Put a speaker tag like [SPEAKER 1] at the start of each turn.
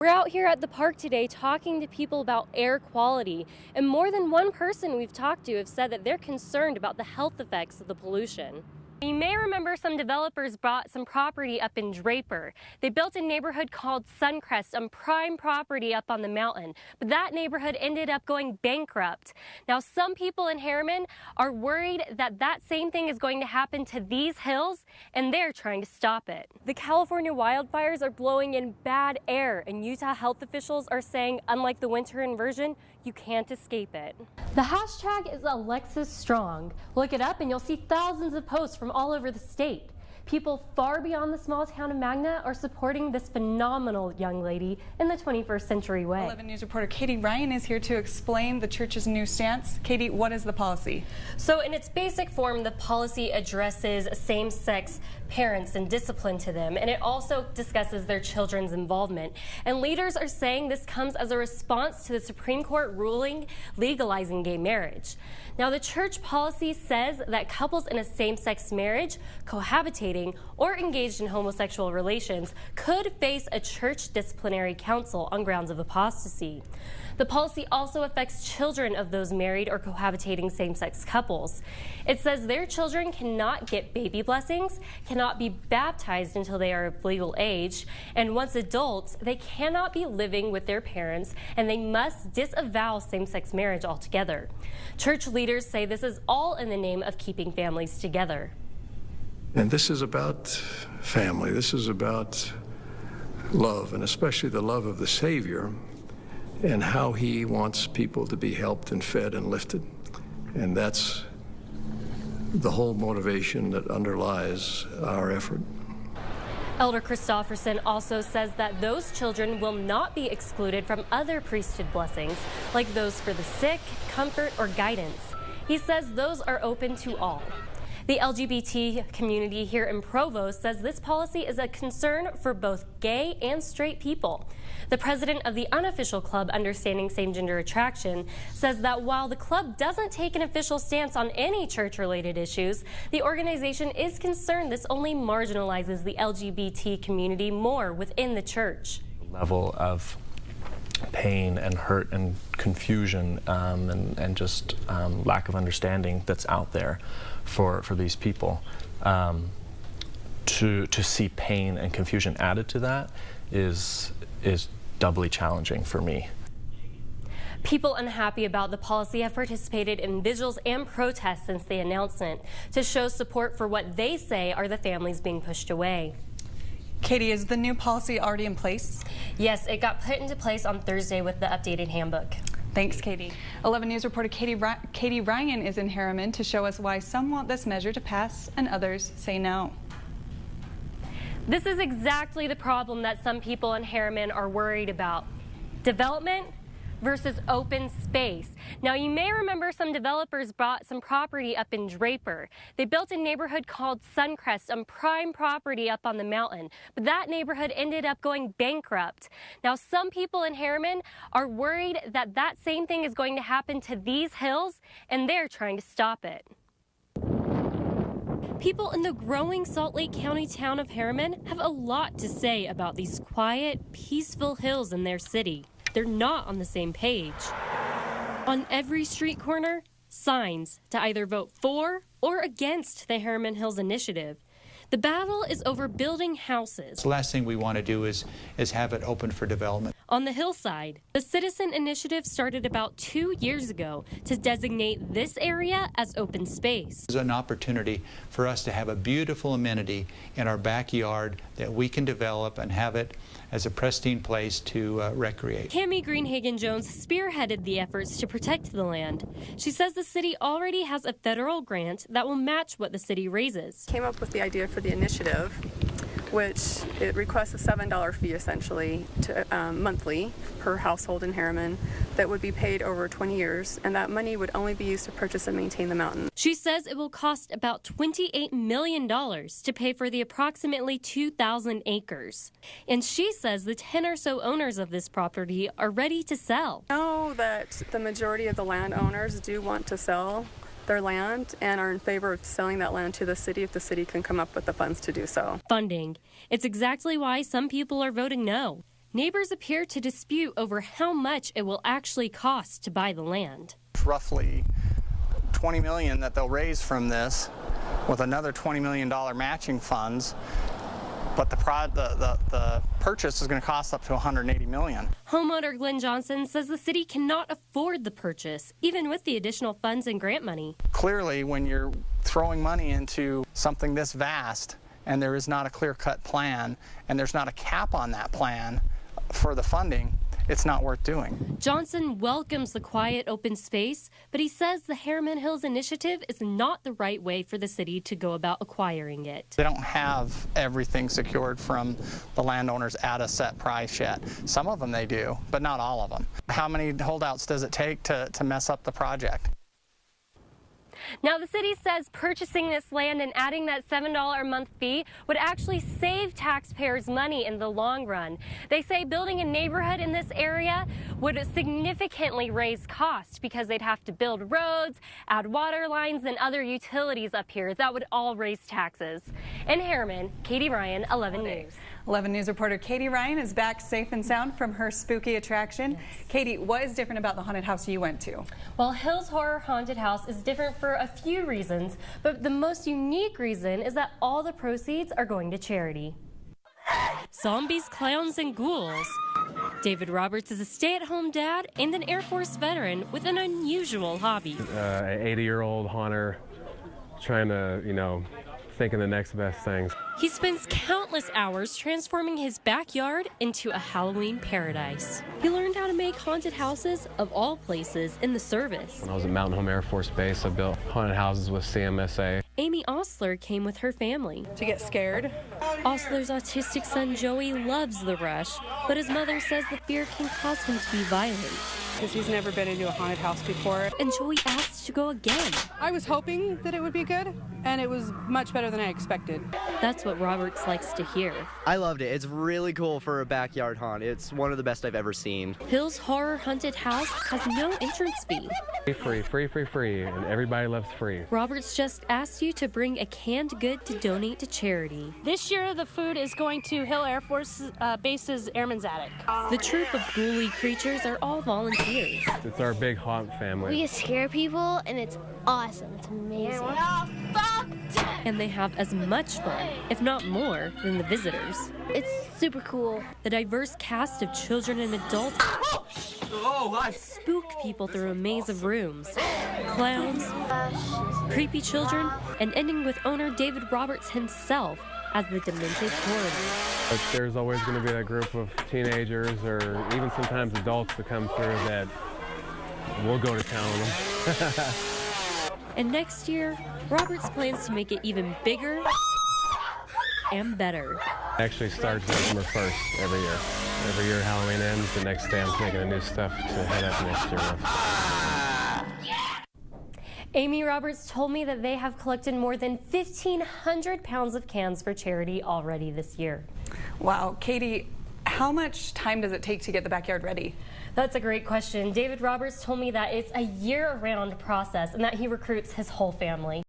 [SPEAKER 1] We're out here at the park today talking to people about air quality, and more than one person we've talked to have said that they're concerned about the health effects of the pollution. You may remember some developers bought some property up in Draper. They built a neighborhood called Suncrest, some prime property up on the mountain, but that neighborhood ended up going bankrupt. Now, some people in Harriman are worried that that same thing is going to happen to these hills, and they're trying to stop it. The California wildfires are blowing in bad air, and Utah health officials are saying, unlike the winter inversion, you can't escape it. The hashtag is Alexis Strong. Look it up and you'll see thousands of posts from all over the state. People far beyond the small town of Magna are supporting this phenomenal young lady in the 21st century way.
[SPEAKER 2] 11 News reporter Katie Ryan is here to explain the church's new stance. Katie, what is the policy?
[SPEAKER 1] So in its basic form, the policy addresses same-sex parents and discipline to them, and it also discusses their children's involvement. And leaders are saying this comes as a response to the Supreme Court ruling legalizing gay marriage. Now, the church policy says that couples in a same-sex marriage, cohabitating, or engaged in homosexual relations could face a church disciplinary council on grounds of apostasy. The policy also affects children of those married or cohabitating same-sex couples. It says their children cannot get baby blessings, cannot be baptized until they are of legal age, and once adults, they cannot be living with their parents, and they must disavow same-sex marriage altogether. Church leaders say this is all in the name of keeping families together.
[SPEAKER 3] And this is about family. This is about love, and especially the love of the Savior and how he wants people to be helped and fed and lifted. And that's the whole motivation that underlies our effort.
[SPEAKER 1] Elder Christofferson also says that those children will not be excluded from other priesthood blessings, like those for the sick, comfort, or guidance. He says those are open to all. The LGBT community here in Provo says this policy is a concern for both gay and straight people. The president of the unofficial club Understanding Same-Gender Attraction says that while the club doesn't take an official stance on any church-related issues, the organization is concerned this only marginalizes the LGBT community more within the church.
[SPEAKER 4] Level of pain and hurt and confusion and just lack of understanding that's out there for these people. To see pain and confusion added to that is doubly challenging for me.
[SPEAKER 1] People unhappy about the policy have participated in vigils and protests since the announcement to show support for what they say are the families being pushed away.
[SPEAKER 2] Katie, is the new policy already in place?
[SPEAKER 1] Yes, it got put into place on Thursday with the updated handbook.
[SPEAKER 2] Thanks, Katie. 11 News reporter Katie Ryan is in Harriman to show us why some want this measure to pass and others say no.
[SPEAKER 1] This is exactly the problem that some people in Harriman are worried about. Development versus open space. Now, you may remember some developers bought some property up in Draper. They built a neighborhood called Suncrest, some prime property up on the mountain, but that neighborhood ended up going bankrupt. Now, some people in Harriman are worried that that same thing is going to happen to these hills, and they're trying to stop it. People in the growing Salt Lake County town of Harriman have a lot to say about these quiet, peaceful hills in their city. They're not on the same page. On every street corner, signs to either vote for or against the Harriman Hills Initiative. The battle is over building houses.
[SPEAKER 5] The last thing we want to do is have it open for development.
[SPEAKER 1] On the hillside, the Citizen Initiative started about 2 years ago to designate this area as open space.
[SPEAKER 5] It's an opportunity for us to have a beautiful amenity in our backyard that we can develop and have it as a pristine place to recreate.
[SPEAKER 1] Tammy GREENHAGEN-JONES spearheaded the efforts to protect the land. She says the city already has a federal grant that will match what the city raises.
[SPEAKER 6] Came up with the idea for the initiative, which it requests a $7 fee essentially to, monthly per household in Harriman that would be paid over 20 years, and that money would only be used to purchase and maintain the mountain.
[SPEAKER 1] She says it will cost about $28 million to pay for the approximately 2,000 acres. And she says the 10 or so owners of this property are ready to sell.
[SPEAKER 6] I know that the majority of the landowners do want to sell their land and are in favor of selling that land to the city if the city can come up with the funds to do so.
[SPEAKER 1] Funding. It's exactly why some people are voting no. neighbors appear to dispute over how much it will actually cost to buy the land.
[SPEAKER 7] Roughly $20 million that they'll raise from this, with another $20 million matching funds. But the purchase is going to cost up to $180 million.
[SPEAKER 1] Homeowner Glenn Johnson says the city cannot afford the purchase, even with the additional funds and grant money.
[SPEAKER 7] Clearly, when you're throwing money into something this vast, and there is not a clear-cut plan, and there's not a cap on that plan for the funding, it's not worth doing.
[SPEAKER 1] Johnson welcomes the quiet open space, but he says the Harriman Hills initiative is not the right way for the city to go about acquiring it.
[SPEAKER 7] They don't have everything secured from the landowners at a set price yet. Some of them they do, but not all of them. How many holdouts does it take to mess up the project?
[SPEAKER 1] Now, the city says purchasing this land and adding that $7 a month fee would actually save taxpayers money in the long run. They say building a neighborhood in this area would significantly raise costs because they'd have to build roads, add water lines, and other utilities up here. That would all raise taxes. In Harriman, Katie Ryan, 11 News.
[SPEAKER 2] 11 News reporter Katie Ryan is back safe and sound from her spooky attraction. Yes. Katie, what is different about the haunted house you went to?
[SPEAKER 1] Well, Hills Horror Haunted House is different for a few reasons, but the most unique reason is that all the proceeds are going to charity. Zombies, clowns, and ghouls. David Roberts is a stay-at-home dad and an Air Force veteran with an unusual hobby.
[SPEAKER 8] An 80-year-old haunter trying to, thinking the next best things.
[SPEAKER 1] He spends countless hours transforming his backyard into a Halloween paradise. He learned how to make haunted houses, of all places, in the service.
[SPEAKER 8] When I was at Mountain Home Air Force Base, I built haunted houses with CMSA.
[SPEAKER 1] Amy OSTLER came with her family.
[SPEAKER 9] To get scared.
[SPEAKER 1] OSTLER's autistic son Joey loves the rush, but his mother says the fear can cause him to be violent.
[SPEAKER 9] Because he's never been into a haunted house before.
[SPEAKER 1] And Joey asked to go again.
[SPEAKER 9] I was hoping that it would be good, and it was much better than I expected.
[SPEAKER 1] That's what Roberts likes to hear.
[SPEAKER 10] I loved it. It's really cool for a backyard haunt. It's one of the best I've ever seen.
[SPEAKER 1] Hills Horror Haunted House has no entrance fee.
[SPEAKER 8] Free, and everybody loves free.
[SPEAKER 1] Roberts just asked you to bring a canned good to donate to charity.
[SPEAKER 11] This year, the food is going to Hill Air Force Base's Airman's Attic.
[SPEAKER 1] The troop of ghouly creatures are all volunteers.
[SPEAKER 8] It's our big haunt family.
[SPEAKER 12] We scare people, and it's awesome. It's amazing.
[SPEAKER 1] And they have as much fun, if not more, than the visitors.
[SPEAKER 12] It's super cool.
[SPEAKER 1] The diverse cast of children and adults spook people through a maze of rooms. Clowns, creepy children, and ending with owner David Roberts himself as the demented coroner.
[SPEAKER 8] But there's always going to be that group of teenagers or even sometimes adults that come through that we'll go to town on them.
[SPEAKER 1] And next year, Roberts plans to make it even bigger and better.
[SPEAKER 8] Actually starts November 1st every year. Every year Halloween ends, the next day I'm thinking of new stuff to head up next year with.
[SPEAKER 1] Amy Roberts told me that they have collected more than 1,500 pounds of cans for charity already this year.
[SPEAKER 2] Wow. Katie, how much time does it take to get the backyard ready?
[SPEAKER 1] That's a great question. David Roberts told me that it's a year-round process and that he recruits his whole family.